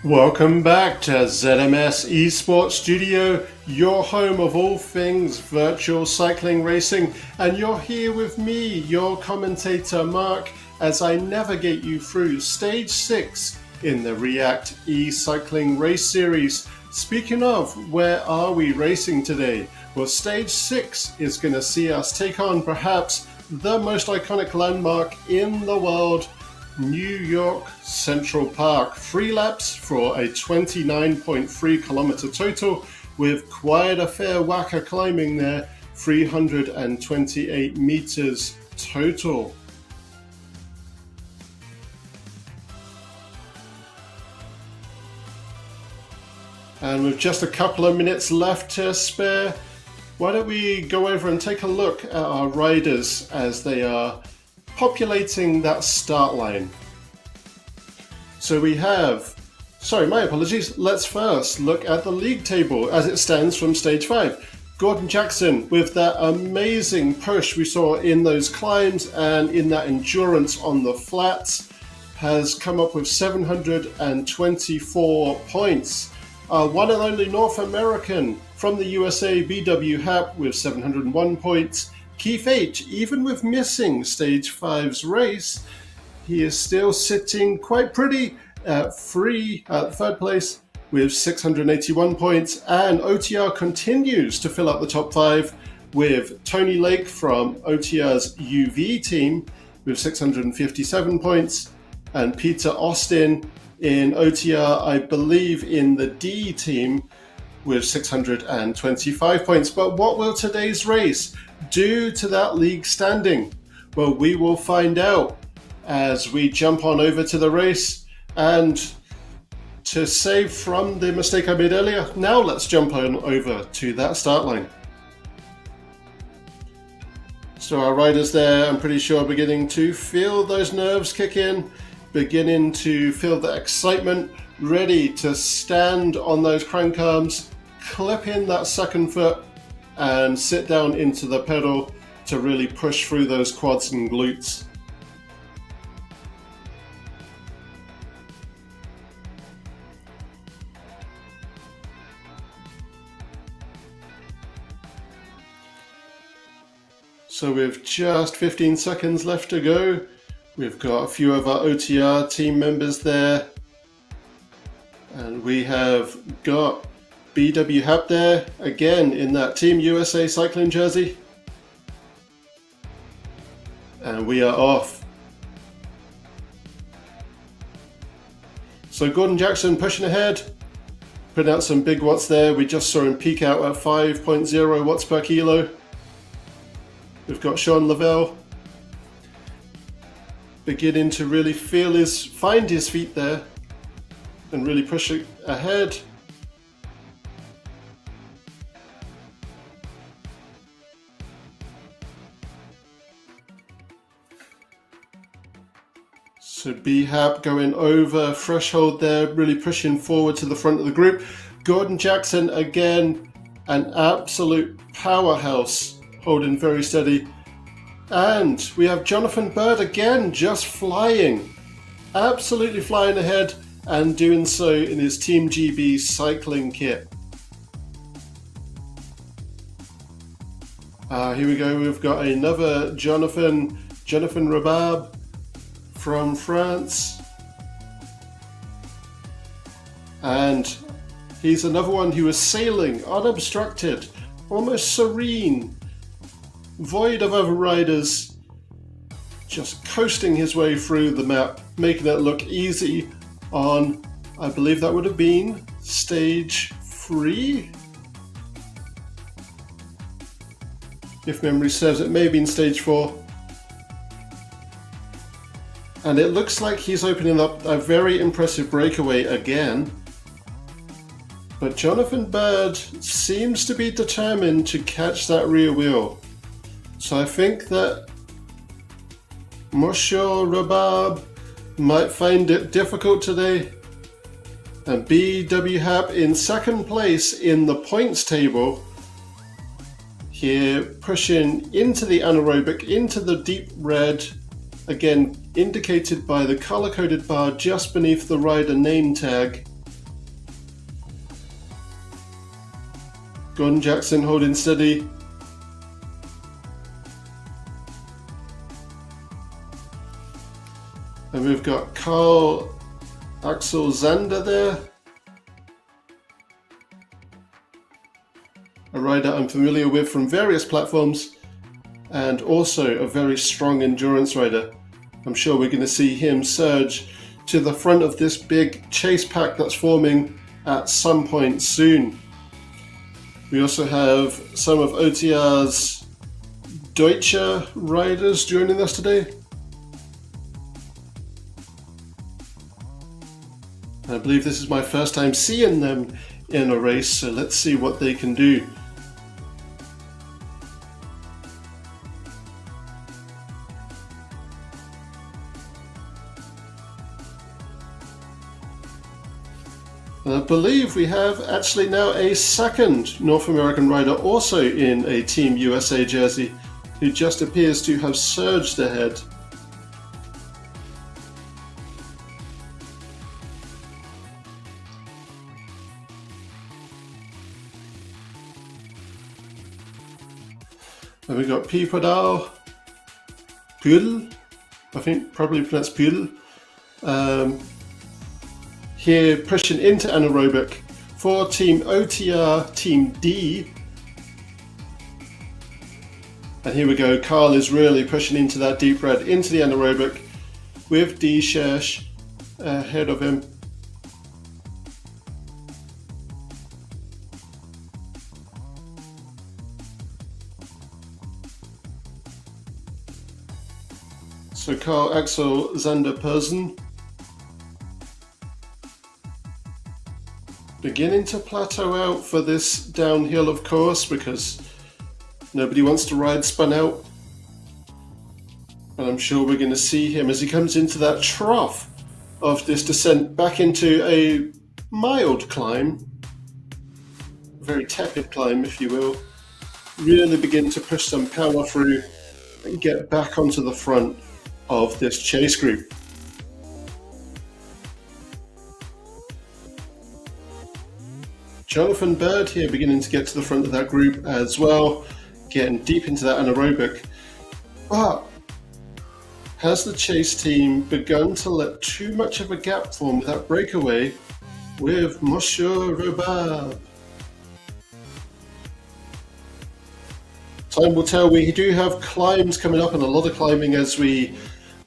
Welcome back to ZMS Esports Studio, your home of all things virtual cycling racing, and you're here with me, your commentator Mark, as I navigate you through Stage 6 in the React e-cycling race series. Speaking of, where are we racing today? Well, Stage 6 is going to see us take on perhaps the most iconic landmark in the world, New York Central Park. 3 laps for a 29.3 kilometer total, with quite a fair whack of climbing there, 328 meters total. And with just a couple of minutes left to spare, why don't we go over and take a look at our riders as they are populating that start line. So we have, my apologies, let's first look at the league table as it stands from stage 5. Gordon Jackson, with that amazing push we saw in those climbs and in that endurance on the flats, has come up with 724 points. One and only North American from the USA, BW Happ, with 701 points. Keith H, even with missing Stage 5's race, he is still sitting quite pretty at third place with 681 points. And OTR continues to fill up the top 5 with Tony Lake from OTR's UV team with 657 points. And Peter Austin in OTR, I believe in the D team, with 625 points. But what will today's race do to that league standing? Well, we will find out as we jump on over to the race. And to save from the mistake I made earlier, now let's jump on over to that start line. So our riders there, I'm pretty sure, are beginning to feel those nerves kick in, beginning to feel the excitement, ready to stand on those crank arms, clip in that second foot, and sit down into the pedal to really push through those quads and glutes. So with just 15 seconds left to go, we've got a few of our OTR team members there. And we have got BW Happ there, again in that Team USA cycling jersey. And we are off. So Gordon Jackson pushing ahead, putting out some big watts there. We just saw him peak out at 5.0 watts per kilo. We've got Sean Lavelle beginning to really find his feet there and really push it ahead. So B-Hap going over threshold there, really pushing forward to the front of the group. Gordon Jackson, again, an absolute powerhouse, holding very steady. And we have Jonathan Bird again, just flying, absolutely flying ahead, and doing so in his Team GB cycling kit. Here we go, we've got another Jonathan Rabab from France. And he's another one who is sailing unobstructed, almost serene, void of other riders, just coasting his way through the map, making it look easy on, I believe that would have been stage 3? If memory serves, it may have been stage 4. And it looks like he's opening up a very impressive breakaway again. But Jonathan Bird seems to be determined to catch that rear wheel. So I think that Monsieur Rabab might find it difficult today. And BW Happ in second place in the points table. Here pushing into the anaerobic, into the deep red, again indicated by the color-coded bar just beneath the rider name tag. Gordon Jackson holding steady. And we've got Carl Axel Zander there. A rider I'm familiar with from various platforms, and also a very strong endurance rider. I'm sure we're going to see him surge to the front of this big chase pack that's forming at some point soon. We also have some of OTR's Deutsche riders joining us today. I believe this is my first time seeing them in a race, so let's see what they can do. I believe we have actually now a second North American rider also in a Team USA jersey, who just appears to have surged ahead. And we've got Pudel, I think probably pronounced Pudel. Here pushing into anaerobic for Team OTR, Team D. And here we go, Carl is really pushing into that deep red, into the anaerobic, with D. Schersch ahead of him. So Carl Axel Zander Persen beginning to plateau out for this downhill, of course, because nobody wants to ride spun out. And I'm sure we're going to see him as he comes into that trough of this descent back into a mild climb, very tepid climb, if you will, really begin to push some power through and get back onto the front of this chase group. Jonathan Bird here beginning to get to the front of that group as well, getting deep into that anaerobic. But has the chase team begun to let too much of a gap form with that breakaway with Monsieur Robert? Time will tell. We do have climbs coming up and a lot of climbing, as we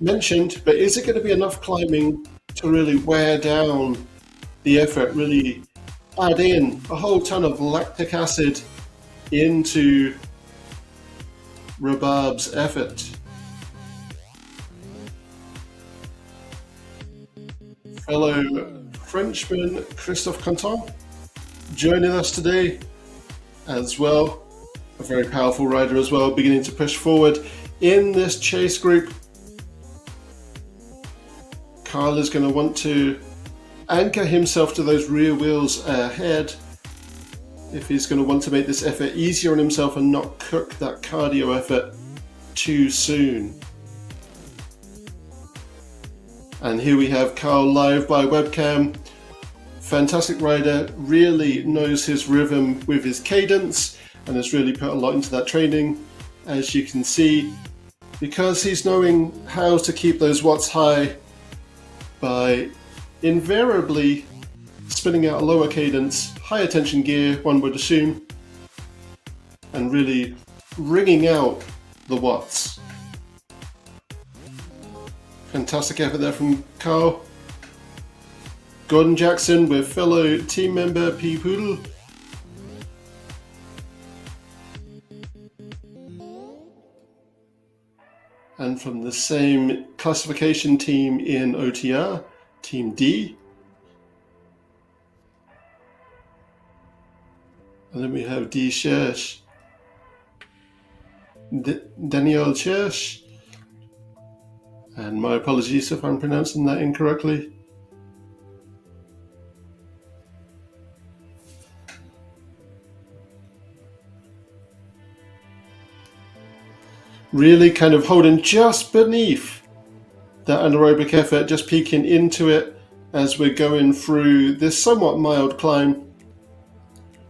mentioned, but is it going to be enough climbing to really wear down the effort, really add in a whole ton of lactic acid into Rhubarbe's effort? Fellow Frenchman Christophe Quentin joining us today as well. A very powerful rider as well, beginning to push forward in this chase group. Carl is going to want to anchor himself to those rear wheels ahead if he's going to want to make this effort easier on himself and not cook that cardio effort too soon. And here we have Carl live by webcam. Fantastic rider, really knows his rhythm with his cadence and has really put a lot into that training, as you can see, because he's knowing how to keep those watts high by invariably spinning out a lower cadence, high attention gear, one would assume, and really wringing out the watts. Fantastic effort there from Carl. Gordon Jackson with fellow team member P. Pudel. And from the same classification team in OTR, Team D. And then we have D. Schersch, Daniel Schersch. And my apologies if I'm pronouncing that incorrectly. Really kind of holding just beneath that anaerobic effort, just peeking into it as we're going through this somewhat mild climb.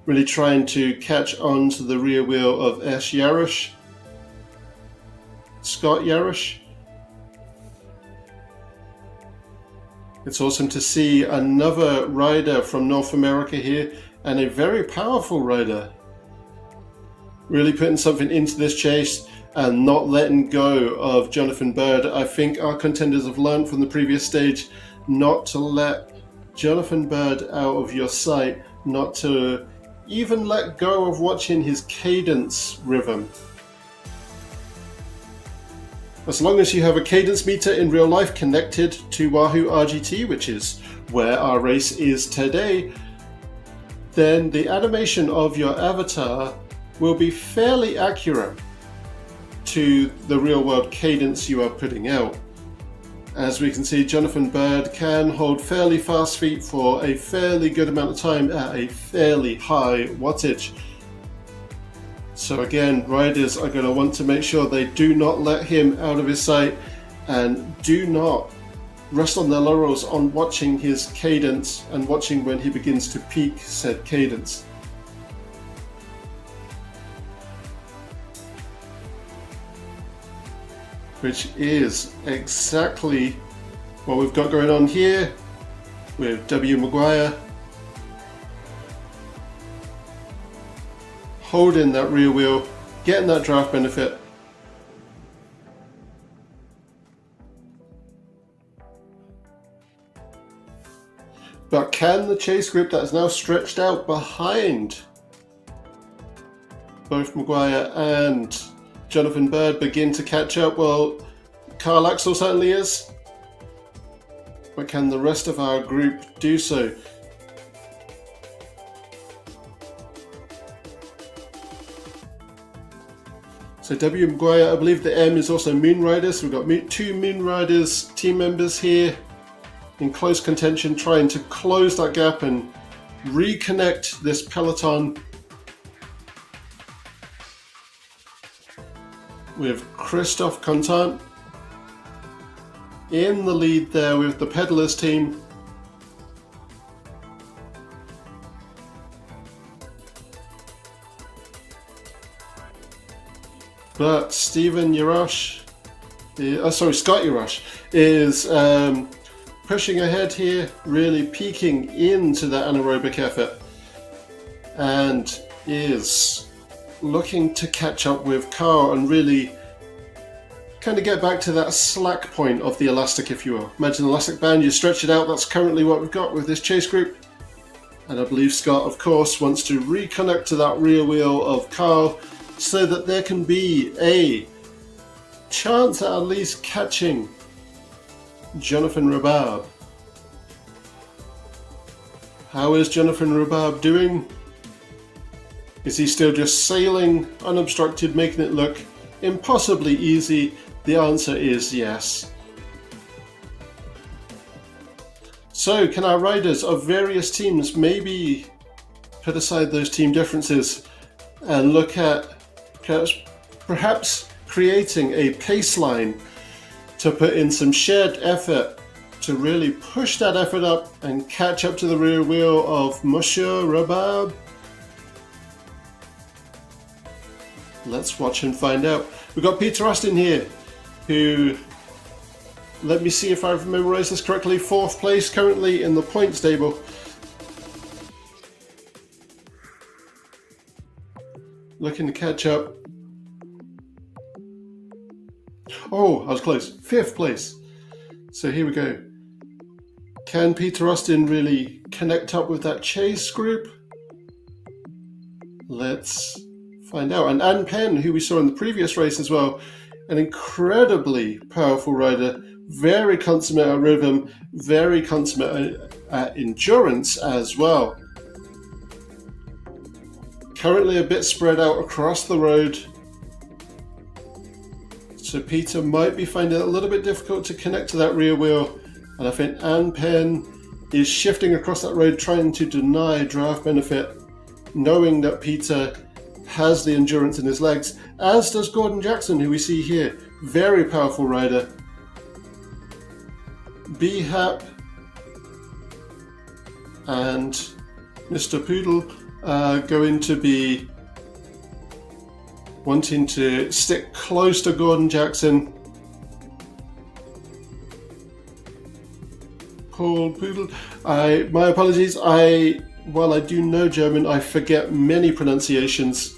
really trying to catch on to the rear wheel of Scott Yarush. It's awesome to see another rider from North America here, and a very powerful rider. Really putting something into this chase and not letting go of Jonathan Bird. I think our contenders have learned from the previous stage not to let Jonathan Bird out of your sight, not to even let go of watching his cadence rhythm. As long as you have a cadence meter in real life connected to Wahoo RGT, which is where our race is today, then the animation of your avatar will be fairly accurate to the real world cadence you are putting out. As we can see, Jonathan Bird can hold fairly fast feet for a fairly good amount of time at a fairly high wattage. So again, riders are going to want to make sure they do not let him out of his sight and do not rest on their laurels on watching his cadence and watching when he begins to peak said cadence. Which is exactly what we've got going on here with W. Maguire holding that rear wheel, getting that draft benefit. But can the chase group that is now stretched out behind both Maguire and Jonathan Bird begin to catch up? Well, Carl Axel certainly is. But can the rest of our group do so? So W. Maguire, I believe the M is also Moon Riders. We've got two Moon Riders team members here in close contention, trying to close that gap and reconnect this peloton with Christophe Contant in the lead there with the Pedalers team. But Scott Yarush is pushing ahead here, really peaking into that anaerobic effort, and is looking to catch up with Carl and really kind of get back to that slack point of the elastic, if you will. Imagine an elastic band, you stretch it out. That's currently what we've got with this chase group. And I believe Scott, of course, wants to reconnect to that rear wheel of Carl so that there can be a chance at least catching Jonathan Rhubarb. How is Jonathan Rhubarb doing? Is he still just sailing unobstructed, making it look impossibly easy? The answer is yes. So can our riders of various teams maybe put aside those team differences and look at perhaps creating a pace line to put in some shared effort to really push that effort up and catch up to the rear wheel of Monsieur Rhubarb? Let's watch and find out. We've got Peter Austin here, who, let me see if I've memorized this correctly, 4th place currently in the points table. Looking to catch up. Oh, I was close. 5th place. So here we go. Can Peter Austin really connect up with that chase group? Let's find out. And Anne Penn, who we saw in the previous race as well, an incredibly powerful rider, very consummate at rhythm, very consummate at endurance as well. Currently a bit spread out across the road, so Peter might be finding it a little bit difficult to connect to that rear wheel, and I think Anne Penn is shifting across that road trying to deny draft benefit, knowing that Peter has the endurance in his legs, as does Gordon Jackson, who we see here. Very powerful rider. B-Hap and Mr. Poodle going to be wanting to stick close to Gordon Jackson. Paul Poodle. My apologies. While I do know German, I forget many pronunciations.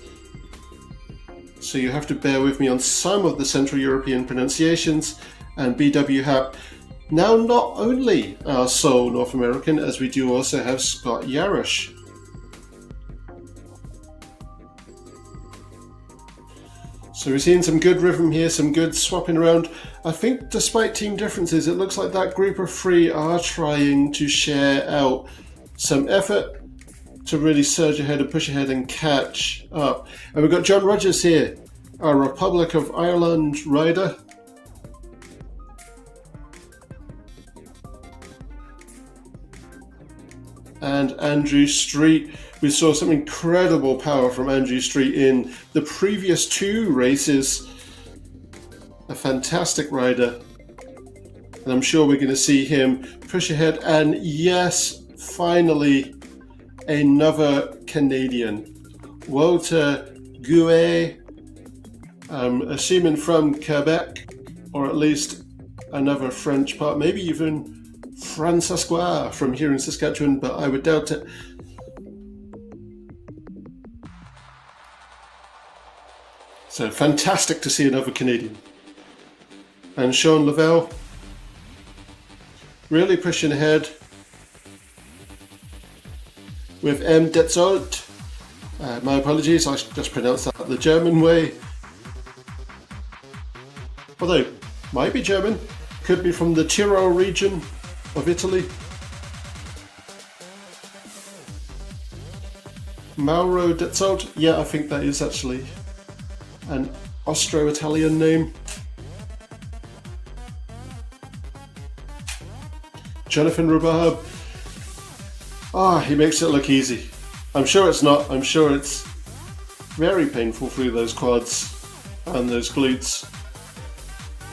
So you have to bear with me on some of the Central European pronunciations. And BW Hap, now not only our sole North American, as we do also have Scott Yarish. So we're seeing some good rhythm here, some good swapping around. I think despite team differences, it looks like that group of three are trying to share out some effort to really surge ahead and push ahead and catch up. And we've got John Rogers here, our Republic of Ireland rider. And Andrew Street. We saw some incredible power from Andrew Street in the previous two races. A fantastic rider. And I'm sure we're going to see him push ahead. And yes, finally, another Canadian. Walter Gouet, I'm assuming from Quebec, or at least another French part, maybe even Francescois from here in Saskatchewan, but I would doubt it. So fantastic to see another Canadian. And Sean Lavelle really pushing ahead with M. Detzold. My apologies, I just pronounced that the German way. Although, might be German, could be from the Tyrol region of Italy. Mauro Detzold, yeah, I think that is actually an Austro-Italian name. Jonathan Rhubarb. He makes it look easy. I'm sure it's not. I'm sure it's very painful through those quads and those glutes.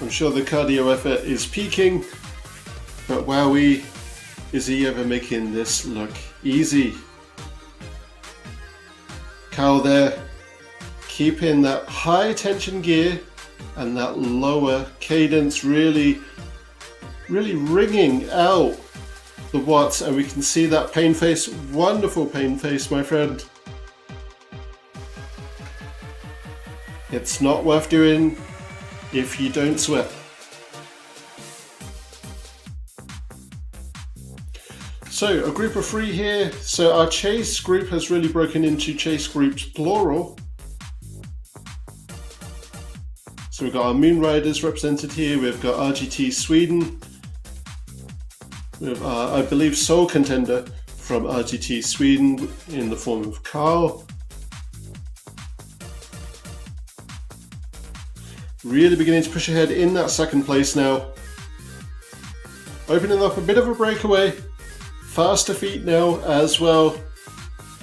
I'm sure the cardio effort is peaking, but wowee, is he ever making this look easy? Carl there, keeping that high tension gear and that lower cadence really ringing out the watts, and we can see that pain face. Wonderful pain face, my friend. It's not worth doing if you don't sweat. So a group of three here. So our chase group has really broken into chase groups plural. So we've got our Moon Riders represented here. We've got RGT Sweden. We have, I believe, sole contender from RGT Sweden in the form of Carl. Really beginning to push ahead in that second place now. Opening up a bit of a breakaway. Faster feet now, as well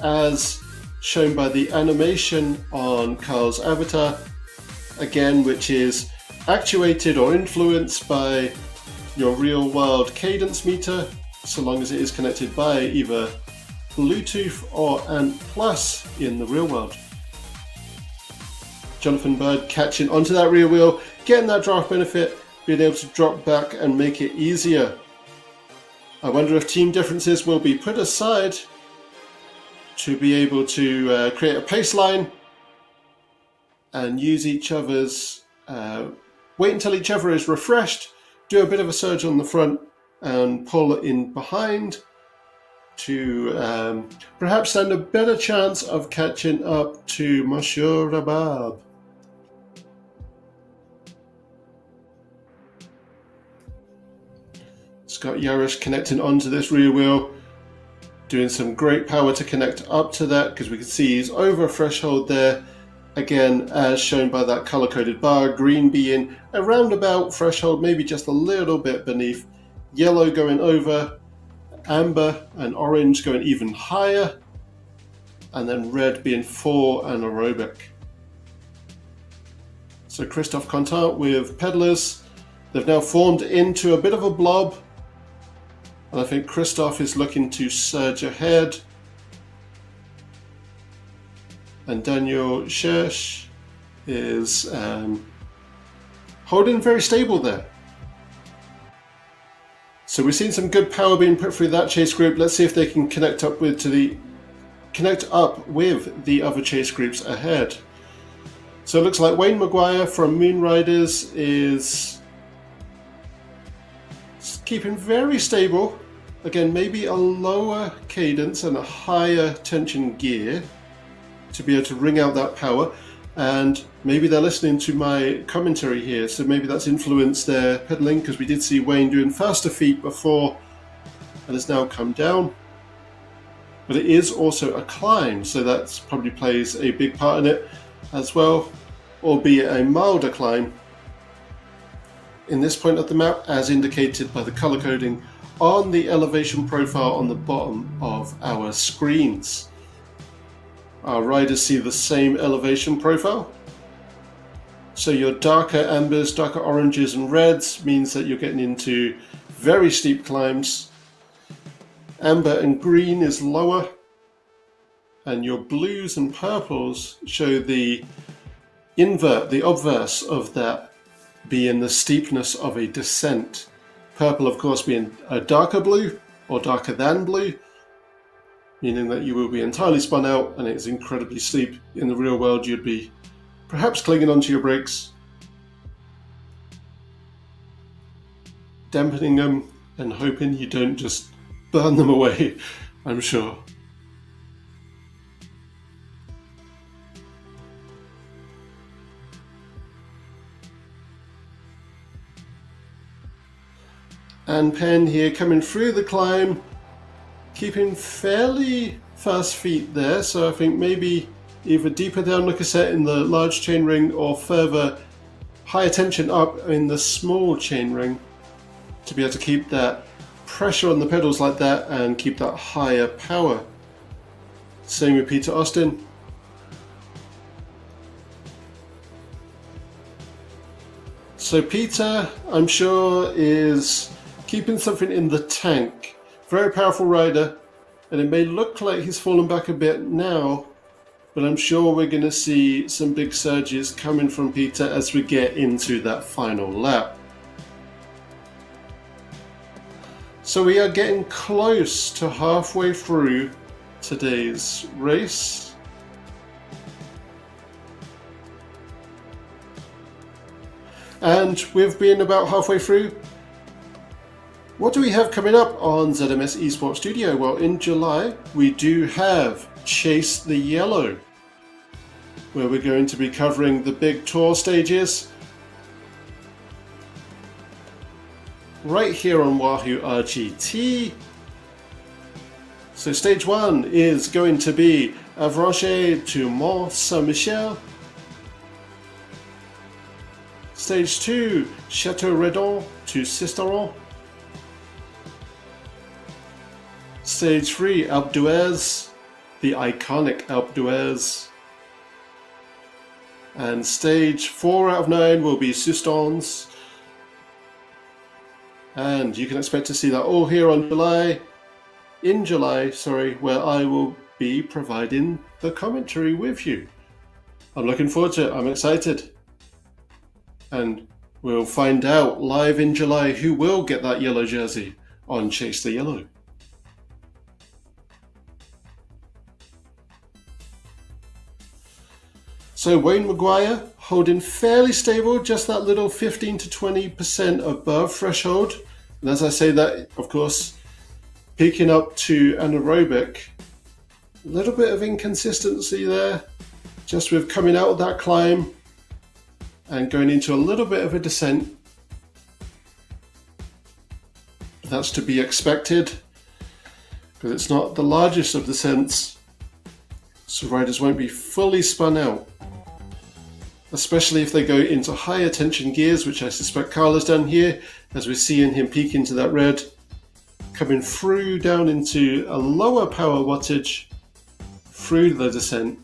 as shown by the animation on Carl's avatar. Again, which is actuated or influenced by your real world cadence meter, so long as it is connected by either Bluetooth or Ant Plus in the real world. Jonathan Bird catching onto that rear wheel, getting that draft benefit, being able to drop back and make it easier. I wonder if team differences will be put aside to be able to create a pace line and use each other's, wait until each other is refreshed, do a bit of a surge on the front and pull in behind to perhaps stand a better chance of catching up to Monsieur Rabab. Scott Yarish connecting onto this rear wheel, doing some great power to connect up to that, because we can see he's over a threshold there. Again, as shown by that color-coded bar, green being around about threshold, maybe just a little bit beneath, yellow going over, amber and orange going even higher, and then red being full anaerobic. So Christophe Contant with pedalers, they've now formed into a bit of a blob, and I think Christophe is looking to surge ahead. And Daniel Schersch is holding very stable there. So we've seen some good power being put through that chase group. Let's see if they can connect up with the other chase groups ahead. So it looks like Wayne Maguire from Moon Riders is keeping very stable. Again, maybe a lower cadence and a higher tension gear to be able to wring out that power. And maybe they're listening to my commentary here, so maybe that's influenced their pedaling, because we did see Wayne doing faster feet before and has now come down. But it is also a climb, so that probably plays a big part in it as well, albeit a milder climb in this point of the map, as indicated by the color coding on the elevation profile on the bottom of our screens. Our riders see the same elevation profile. So your darker ambers, darker oranges and reds means that you're getting into very steep climbs. Amber and green is lower. And your blues and purples show the obverse of that being the steepness of a descent. Purple, of course, being a darker blue or darker than blue, meaning that you will be entirely spun out and it's incredibly steep. In the real world, you'd be perhaps clinging onto your brakes, dampening them and hoping you don't just burn them away, I'm sure. And Penn here coming through the climb, keeping fairly fast feet there, so I think maybe either deeper down like I said in the large chain ring or further higher tension up in the small chain ring to be able to keep that pressure on the pedals like that and keep that higher power. Same with Peter Austin. So Peter, I'm sure, is keeping something in the tank. Very powerful rider, and it may look like he's fallen back a bit now, but I'm sure we're going to see some big surges coming from Peter as we get into that final lap. So we are getting close to halfway through today's race. And we've been about halfway through. What do we have coming up on ZMS Esports Studio? Well, in July, we do have Chase the Yellow, where we're going to be covering the big tour stages right here on Wahoo RGT. So stage 1 is going to be Avranches to Mont Saint-Michel. Stage 2, Château Redon to Sisteron. Stage 3, Alpe d'Huez, the iconic Alpe d'Huez. And stage 4 out of 9 will be Sustance. And you can expect to see that all here in July, where I will be providing the commentary with you. I'm looking forward to it, I'm excited. And we'll find out live in July who will get that yellow jersey on Chase the Yellow. So Wayne Maguire holding fairly stable, just that little 15 to 20% above threshold. And as I say that, of course, peaking up to anaerobic. A little bit of inconsistency there, just with coming out of that climb and going into a little bit of a descent. That's to be expected, because it's not the largest of descents, so riders won't be fully spun out. Especially if they go into higher tension gears, which I suspect Carl has done here, as we're seeing him peak into that red, coming through down into a lower power wattage through the descent.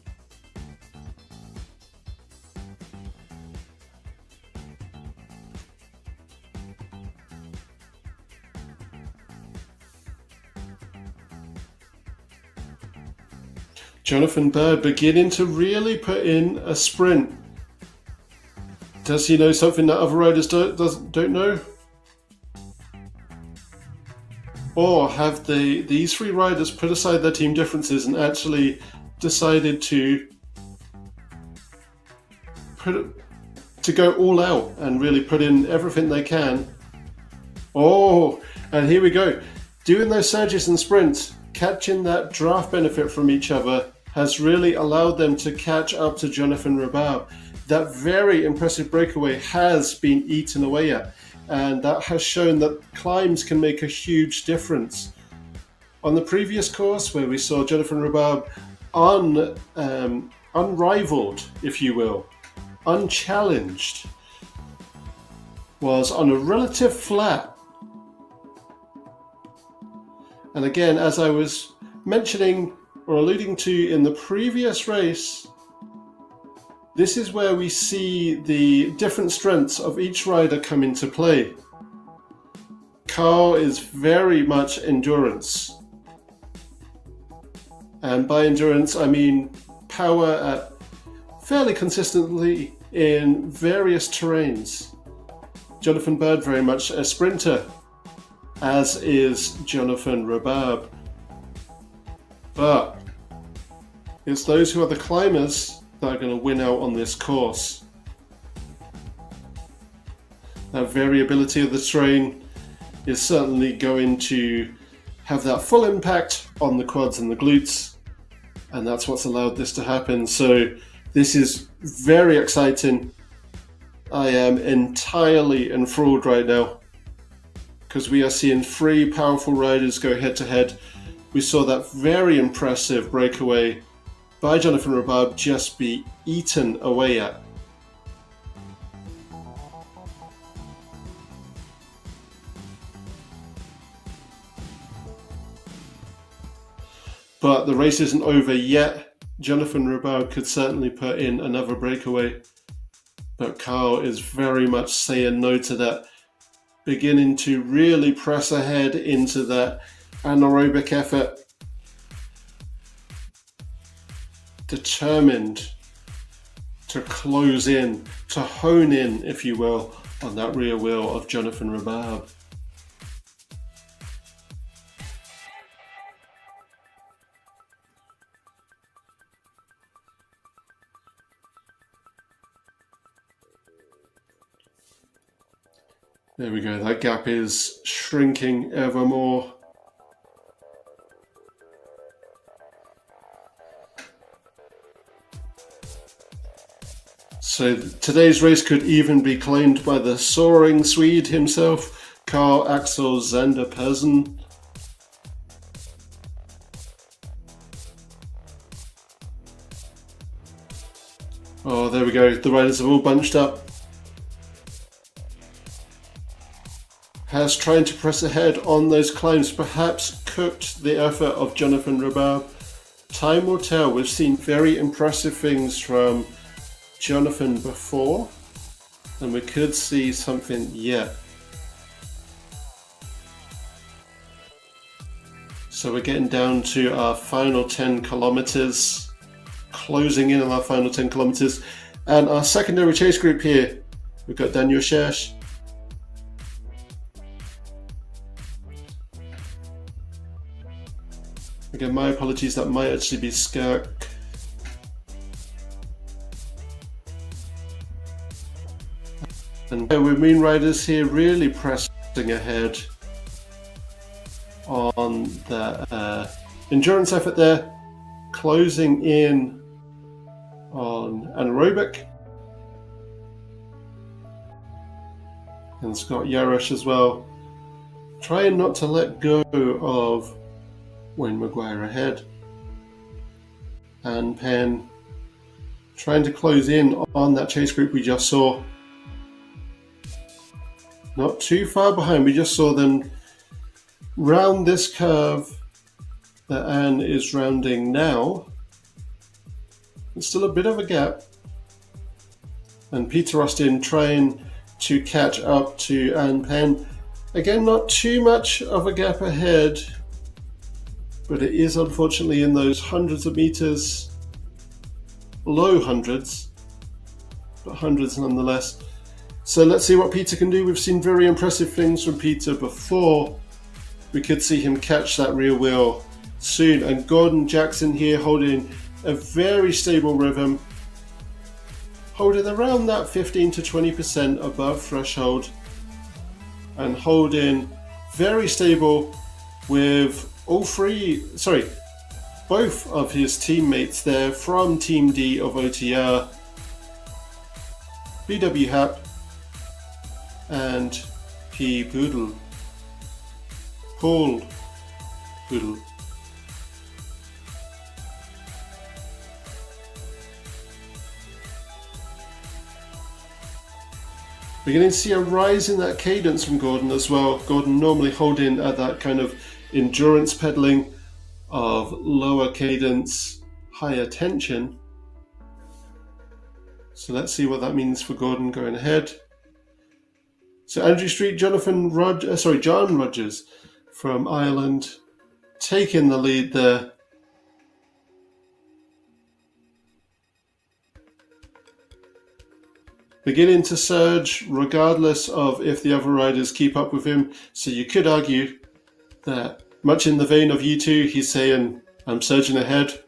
Jonathan Bird beginning to really put in a sprint. Does he know something that other riders don't know? Or have these three riders put aside their team differences and actually decided to go all out and really put in everything they can? Oh, and here we go. Doing those surges and sprints, catching that draft benefit from each other has really allowed them to catch up to Jonathan Rhumbard. That very impressive breakaway has been eaten away at, and that has shown that climbs can make a huge difference. On the previous course, where we saw Jonathan Rhumbard unrivaled, if you will, unchallenged, was on a relative flat. And again, as I was mentioning or alluding to in the previous race, this is where we see the different strengths of each rider come into play. Carl is very much endurance. And by endurance, I mean power at fairly consistently in various terrains. Jonathan Bird very much a sprinter, as is Jonathan Rhumbard. But it's those who are the climbers that are going to win out on this course. That variability of the terrain is certainly going to have that full impact on the quads and the glutes, and that's what's allowed this to happen. So this is very exciting. I am entirely enthralled right now because we are seeing three powerful riders go head to head. We saw that very impressive breakaway by Jonathan Rhumbard just be eaten away at. But the race isn't over yet. Jonathan Rhumbard could certainly put in another breakaway, but Carl is very much saying no to that, beginning to really press ahead into that anaerobic effort, determined to close in, to hone in, if you will, on that rear wheel of Jonathan Rhumbard. There we go, that gap is shrinking ever more. So today's race could even be claimed by the soaring Swede himself, Carl Axel Zander Persson. Oh, there we go, the riders have all bunched up. Has trying to press ahead on those climbs perhaps cooked the effort of Jonathan Rhumbard. Time will tell. We've seen very impressive things from Jonathan before, and we could see something yet. So we're getting down to our final 10 kilometers, closing in on our final 10 kilometers, and our secondary chase group here. We've got Daniel Schersch, again, my apologies, that might actually be Skirk. And with Moon Riders here really pressing ahead on the endurance effort there, closing in on anaerobic. And Scott Yarosh as well, trying not to let go of Wayne Maguire ahead. And Penn trying to close in on that chase group we just saw. Not too far behind, we just saw them round this curve that Anne is rounding now. There's still a bit of a gap. And Peter Austin trying to catch up to Anne Penn. Again, not too much of a gap ahead. but it is unfortunately in those hundreds of meters, low hundreds, but hundreds nonetheless. So let's see what Peter can do. We've seen very impressive things from Peter before. We could see him catch that rear wheel soon. And Gordon Jackson here holding a very stable rhythm, holding around that 15 to 20% above threshold, and holding very stable with both of his teammates there from Team D of OTR, BW Hap and P. Poodle. Paul Poodle. Beginning to see a rise in that cadence from Gordon as well. Gordon normally holding at that kind of endurance pedaling of lower cadence, higher tension. So let's see what that means for Gordon going ahead. So Andrew Street, John Rogers from Ireland taking the lead there. Beginning to surge regardless of if the other riders keep up with him. So you could argue that, much in the vein of you two, he's saying, I'm surging ahead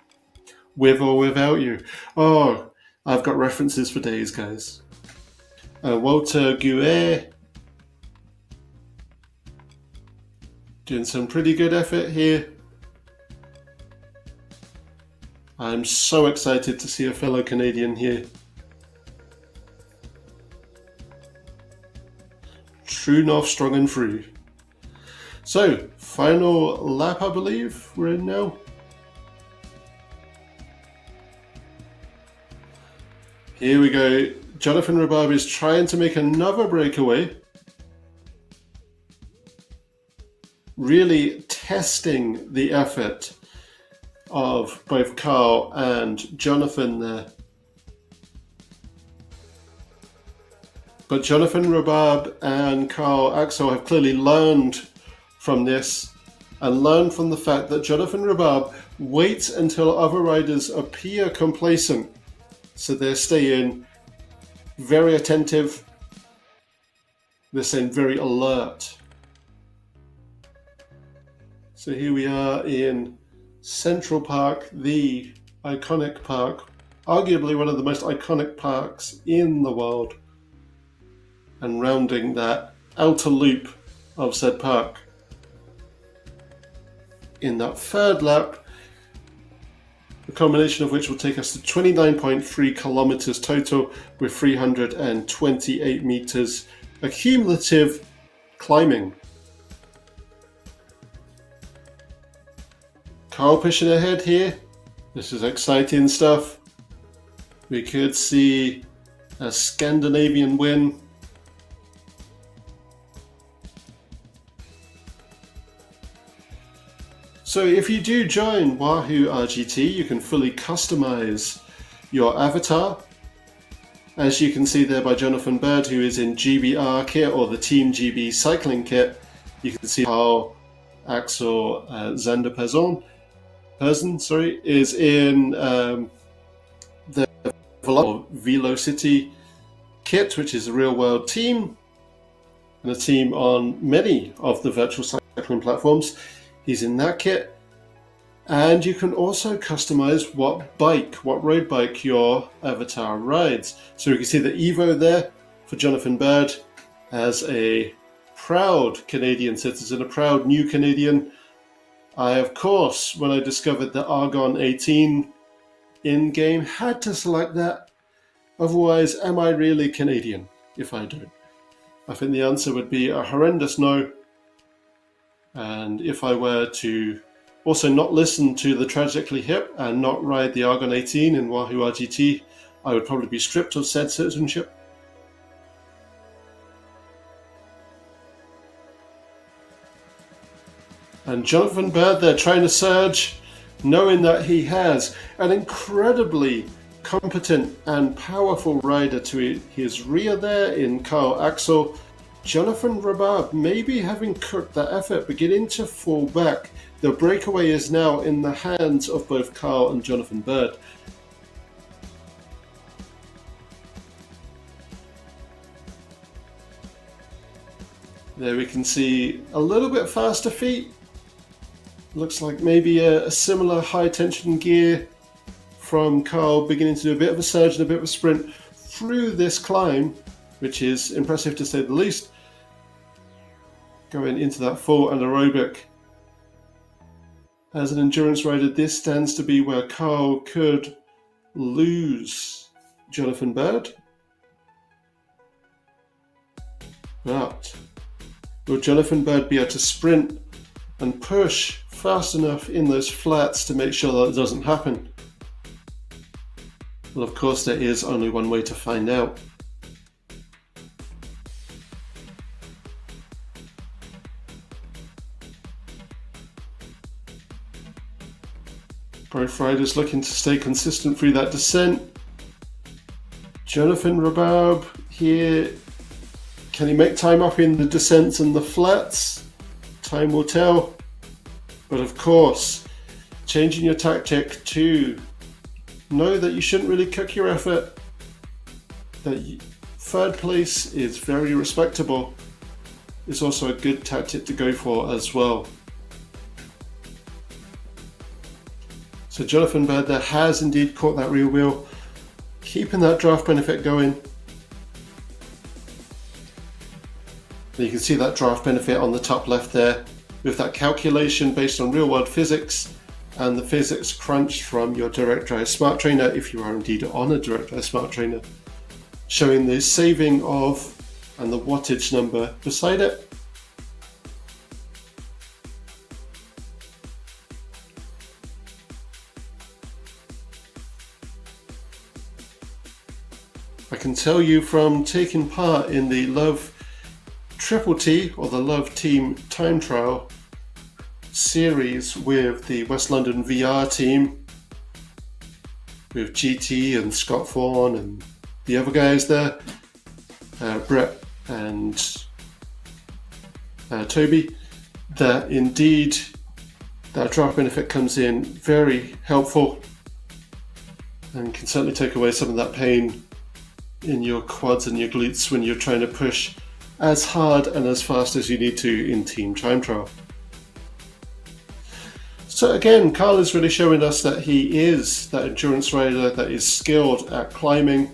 with or without you. Oh, I've got references for days, guys. Walter Guer doing some pretty good effort here. I'm so excited to see a fellow Canadian here. True North, strong and free. So, final lap, I believe we're in now. Here we go. Jonathan Rhubarb is trying to make another breakaway. Really testing the effort of both Carl and Jonathan there. But Jonathan Rhubarb and Carl Axel have clearly learned from this and learned from the fact that Jonathan Rhubarb waits until other riders appear complacent. So they're staying very attentive. They're staying very alert. So here we are in Central Park, the iconic park, arguably one of the most iconic parks in the world, and rounding that outer loop of said park. In that third lap, the combination of which will take us to 29.3 kilometers total with 328 meters accumulative climbing. Carl pushing ahead here. This is exciting stuff. We could see a Scandinavian win. So if you do join Wahoo RGT, you can fully customize your avatar. As you can see there by Jonathan Bird, who is in GBR kit or the Team GB cycling kit, you can see how Axel Zander Person is in the Velocity kit, which is a real-world team and a team on many of the virtual cycling platforms. He's in that kit. And you can also customize what road bike your avatar rides. So you can see the Evo there for Jonathan Bird as a proud Canadian citizen, a proud new Canadian. I, of course, when I discovered the Argon 18 in-game, had to select that. Otherwise, am I really Canadian if I don't? I think the answer would be a horrendous no. And if I were to also not listen to the Tragically Hip and not ride the Argon 18 in Wahoo RGT, I would probably be stripped of said citizenship. And Jonathan Bird there trying to surge, knowing that he has an incredibly competent and powerful rider to his rear there in Carl Axel. Jonathan Rhubarb maybe having cooked that effort, beginning to fall back. The breakaway is now in the hands of both Carl and Jonathan Bird. There we can see a little bit faster feet. Looks like maybe a similar high tension gear from Carl, beginning to do a bit of a surge and a bit of a sprint through this climb, which is impressive to say the least. Going into that full anaerobic. As an endurance rider, this stands to be where Carl could lose Jonathan Bird. But will Jonathan Bird be able to sprint and push fast enough in those flats to make sure that it doesn't happen? Well, of course, there is only one way to find out. Both riders looking to stay consistent through that descent. Jonathan Rhubarb here, can he make time up in the descents and the flats? Time will tell. But of course, changing your tactic to know that you shouldn't really cook your effort, that third place is very respectable, is also a good tactic to go for as well. So Jonathan Bird there has indeed caught that rear wheel, keeping that draft benefit going. And you can see that draft benefit on the top left there with that calculation based on real world physics and the physics crunched from your Direct Drive Smart Trainer, if you are indeed on a Direct Drive Smart Trainer, showing the saving of and the wattage number beside it. I can tell you from taking part in the Love Triple T or the Love Team Time Trial series with the West London VR team, with GT and Scott Vaughan and the other guys there, Brett and Toby, that indeed that draft benefit comes in very helpful and can certainly take away some of that pain in your quads and your glutes when you're trying to push as hard and as fast as you need to in Team Time Trial. So again, Carl is really showing us that he is that endurance rider that is skilled at climbing.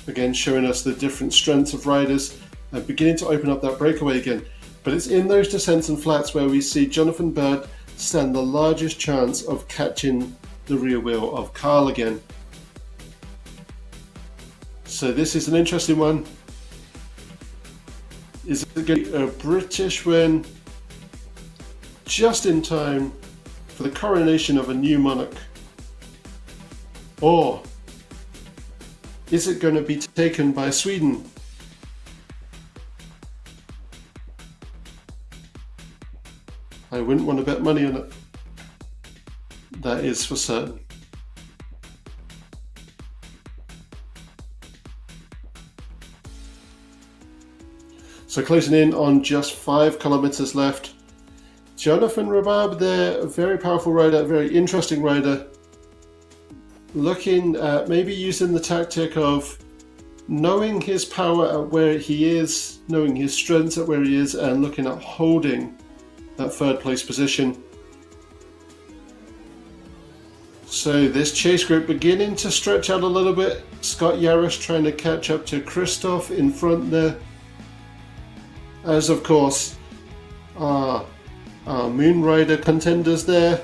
Again, showing us the different strengths of riders and beginning to open up that breakaway again. But it's in those descents and flats where we see Jonathan Bird stand the largest chance of catching the rear wheel of Carl again. So this is an interesting one. Is it going to be a British win just in time for the coronation of a new monarch? Or is it going to be taken by Sweden? I wouldn't want to bet money on it. That is for certain. So closing in on just 5 kilometers left. Jonathan Rhubarb there, a very powerful rider, a very interesting rider. Looking at maybe using the tactic of knowing his power at where he is, knowing his strengths at where he is, and looking at holding that third place position. So this chase group beginning to stretch out a little bit. Scott Yaris trying to catch up to Christoph in front there. As of course our Moon Rider contenders there.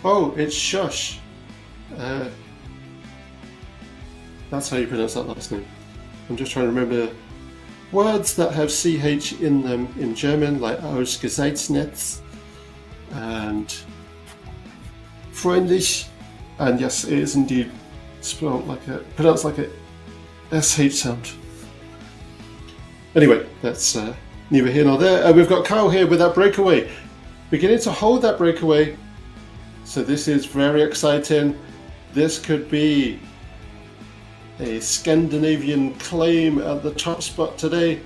Oh, it's Shush. That's how you pronounce that last name. I'm just trying to remember words that have CH in them in German, like Ausgeseitsnetz and freundlich. And yes, it is indeed spelled like pronounced like a SH sound. Anyway, that's neither here nor there. We've got Kyle here with that breakaway, beginning to hold that breakaway. So this is very exciting. This could be a Scandinavian claim at the top spot today.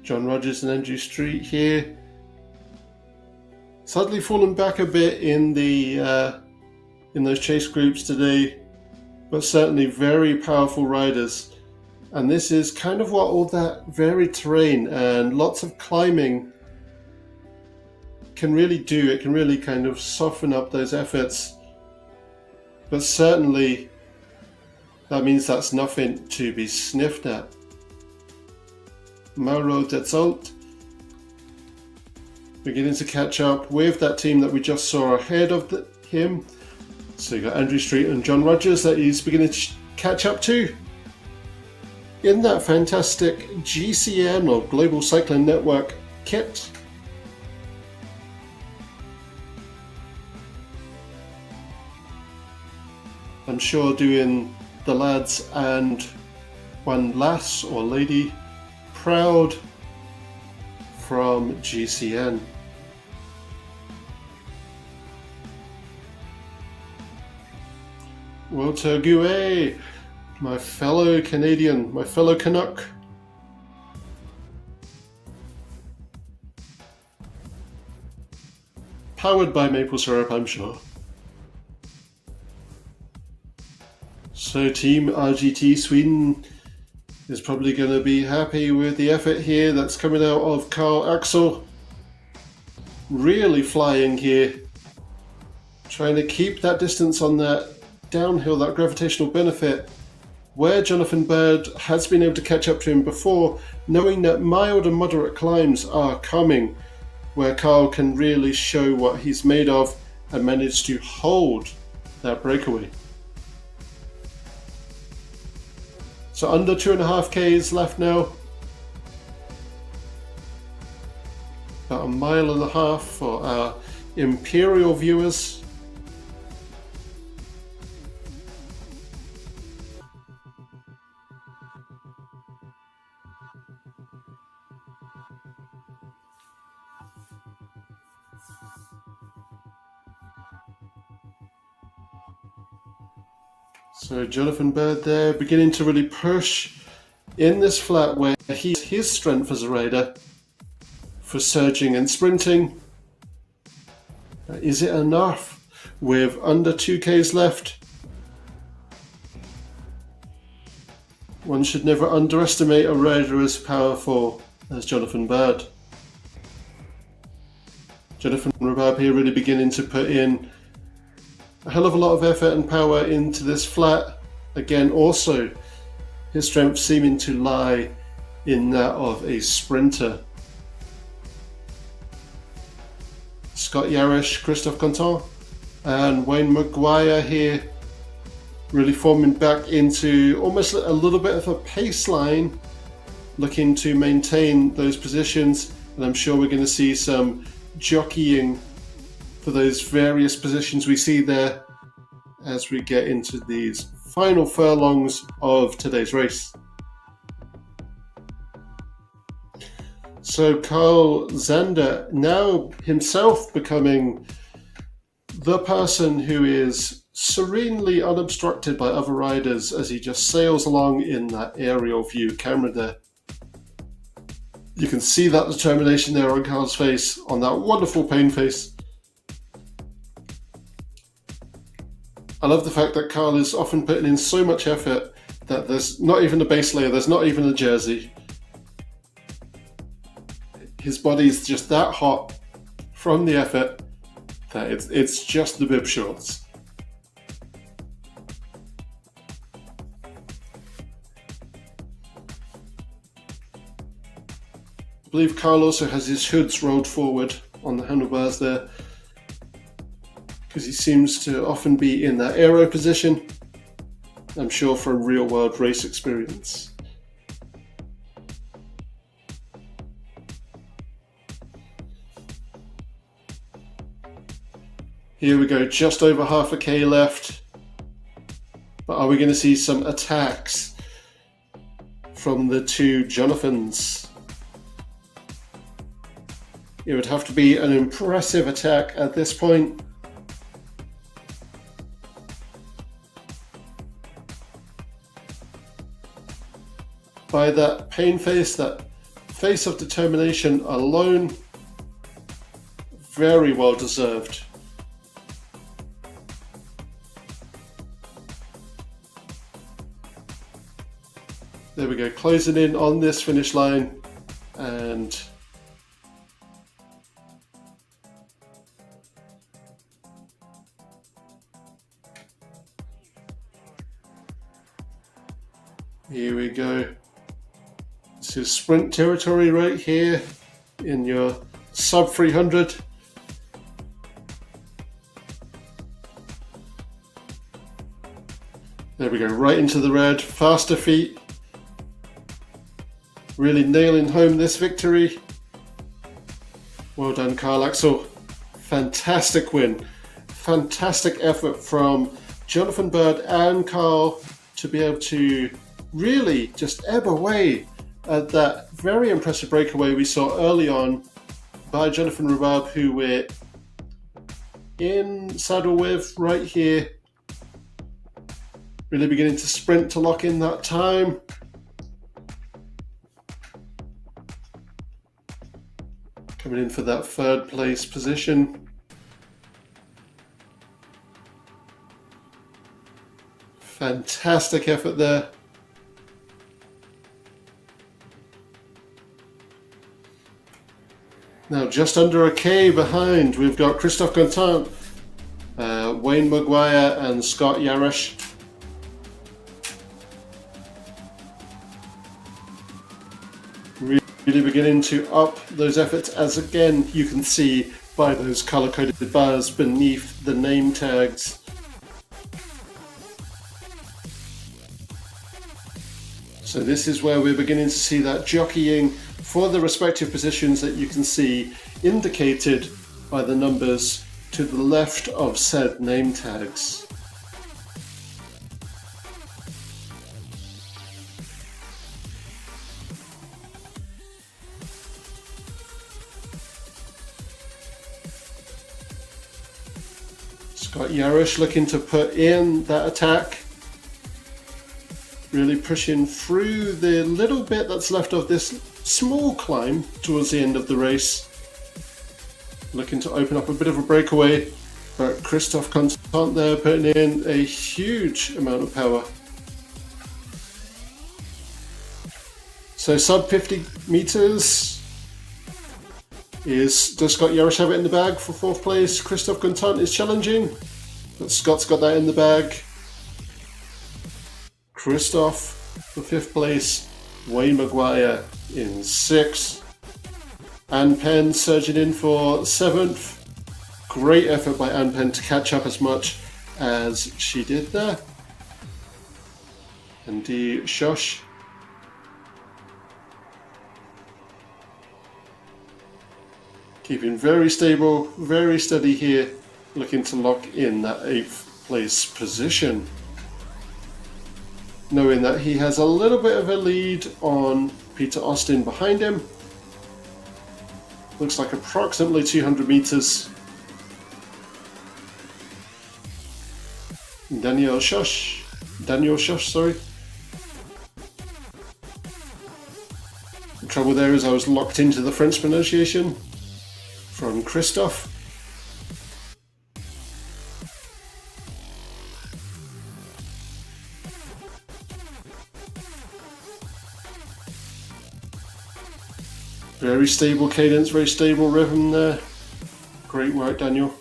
John Rogers and Andrew Street here. Sadly fallen back a bit in the in those chase groups today, but certainly very powerful riders. And this is kind of what all that varied terrain and lots of climbing can really do. It can really kind of soften up those efforts. But certainly that means that's nothing to be sniffed at. Mauro Detzolt beginning to catch up with that team that we just saw ahead of him. So you got Andrew Street and John Rogers that he's beginning to catch up to in that fantastic GCN or Global Cycling Network kit. I'm sure doing the lads and one lass or lady proud from GCN. Walter Gouet, my fellow Canadian, my fellow Canuck. Powered by maple syrup, I'm sure. So Team RGT Sweden is probably going to be happy with the effort here that's coming out of Carl Axel. Really flying here. Trying to keep that distance on that downhill, that gravitational benefit, where Jonathan Bird has been able to catch up to him before, knowing that mild and moderate climbs are coming, where Carl can really show what he's made of and manage to hold that breakaway. So under 2.5 Ks left now. About 1.5 miles for our Imperial viewers. So Jonathan Bird there beginning to really push in this flat where his strength as a rider for surging and sprinting. Is it enough with under 2 Ks left? One should never underestimate a rider as powerful as Jonathan Bird. Jonathan Rabab here really beginning to put in a hell of a lot of effort and power into this flat. Again, also his strength seeming to lie in that of a sprinter. Scott Yarish, Christophe Contant and Wayne Maguire here really forming back into almost a little bit of a pace line, looking to maintain those positions, and I'm sure we're going to see some jockeying for those various positions we see there as we get into these final furlongs of today's race. So Carl Zander now himself becoming the person who is serenely unobstructed by other riders as he just sails along in that aerial view camera there. You can see that determination there on Carl's face, on that wonderful pain face. I love the fact that Carl is often putting in so much effort that there's not even a base layer, there's not even a jersey. His body's just that hot from the effort that it's just the bib shorts. I believe Carl also has his hoods rolled forward on the handlebars there, because he seems to often be in that aero position. I'm sure from real-world race experience. Here we go, just over half a K left. But are we going to see some attacks from the two Jonathans? It would have to be an impressive attack at this point. By that pain face, that face of determination alone, very well deserved. There we go, closing in on this finish line, and here we go. This is sprint territory right here in your sub 300. There we go, right into the red, faster feet. Really nailing home this victory. Well done, Carl Axel. Fantastic win. Fantastic effort from Jonathan Bird and Carl to be able to really just ebb away at that very impressive breakaway we saw early on by Jonathan Rhubarb, who we're in saddle with right here. Really beginning to sprint to lock in that time. Coming in for that third place position. Fantastic effort there. Now just under a K behind, we've got Christophe Gontant, Wayne Maguire and Scott Yarish. Really beginning to up those efforts, as again you can see by those color-coded bars beneath the name tags. So this is where we're beginning to see that jockeying for the respective positions that you can see indicated by the numbers to the left of said name tags. Scott Yarish looking to put in that attack. Really pushing through the little bit that's left of this small climb towards the end of the race. Looking to open up a bit of a breakaway, but Christophe Gontant there putting in a huge amount of power. So sub 50 meters. Does Scott Yarish have it in the bag for fourth place? Christophe Gontant is challenging, but Scott's got that in the bag. Christophe for fifth place, Wayne Maguire in sixth, Anne Penn surging in for seventh. Great effort by Anne Penn to catch up as much as she did there. And D. Shosh keeping very stable, very steady here, looking to lock in that eighth place position. Knowing that he has a little bit of a lead on Peter Austin behind him. Looks like approximately 200 meters. Daniel Shosh, sorry. The trouble there is I was locked into the French pronunciation from Christophe. Very stable cadence, very stable rhythm there. Great work, Daniel.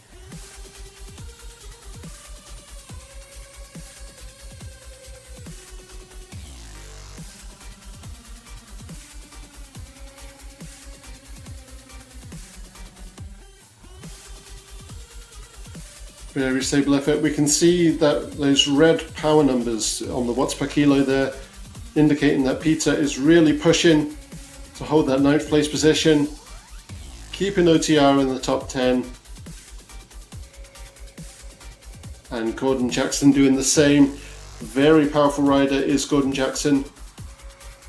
Very stable effort. We can see that those red power numbers on the watts per kilo there, indicating that Peter is really pushing to hold that 9th place position, keeping OTR in the top 10. And Gordon Jackson doing the same. Very powerful rider is Gordon Jackson.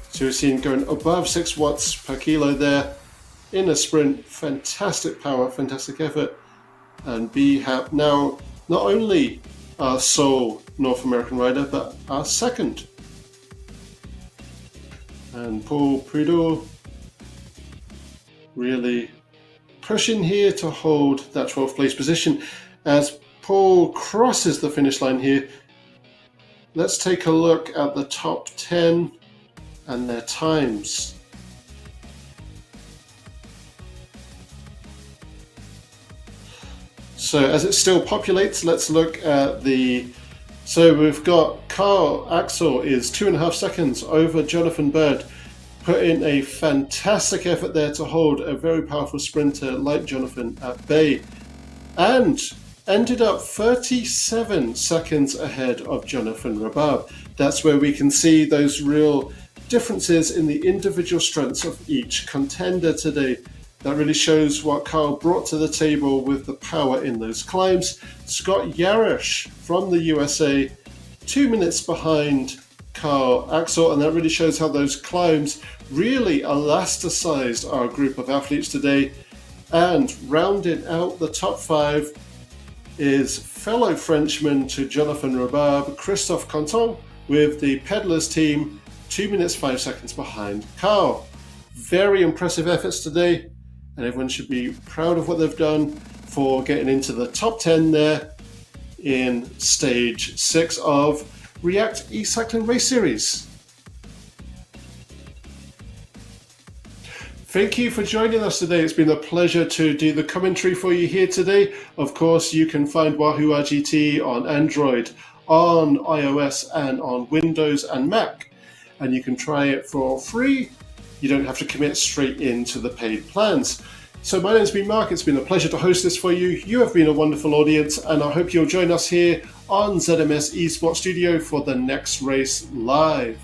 So we're seeing going above 6 watts per kilo there in a sprint. Fantastic power, fantastic effort. And BHAP now not only our sole North American rider, but our second. And Paul Prudhomme really pushing here to hold that 12th place position. As Paul crosses the finish line here, let's take a look at the top 10 and their times. So as it still populates, let's look at so we've got Carl Axel is 2.5 seconds over Jonathan Bird, put in a fantastic effort there to hold a very powerful sprinter like Jonathan at bay, and ended up 37 seconds ahead of Jonathan Rabab. That's where we can see those real differences in the individual strengths of each contender today. That really shows what Carl brought to the table with the power in those climbs. Scott Yarish from the USA, 2 minutes behind Carl Axel, and that really shows how those climbs really elasticized our group of athletes today. And rounding out the top 5 is fellow Frenchman to Jonathan Rabab, Christophe Canton, with the Peddlers team, 2 minutes 5 seconds behind Carl. Very impressive efforts today, and everyone should be proud of what they've done for getting into the top 10 there in stage 6 of React E-Cycling Race Series. Thank you for joining us today. It's been a pleasure to do the commentary for you here today. Of course, you can find Wahoo RGT on Android, on iOS, and on Windows and Mac. And you can try it for free. You don't have to commit straight into the paid plans. So my name's been Mark. It's been a pleasure to host this for you. You have been a wonderful audience, and I hope you'll join us here on ZMS Esports Studio for the next race live.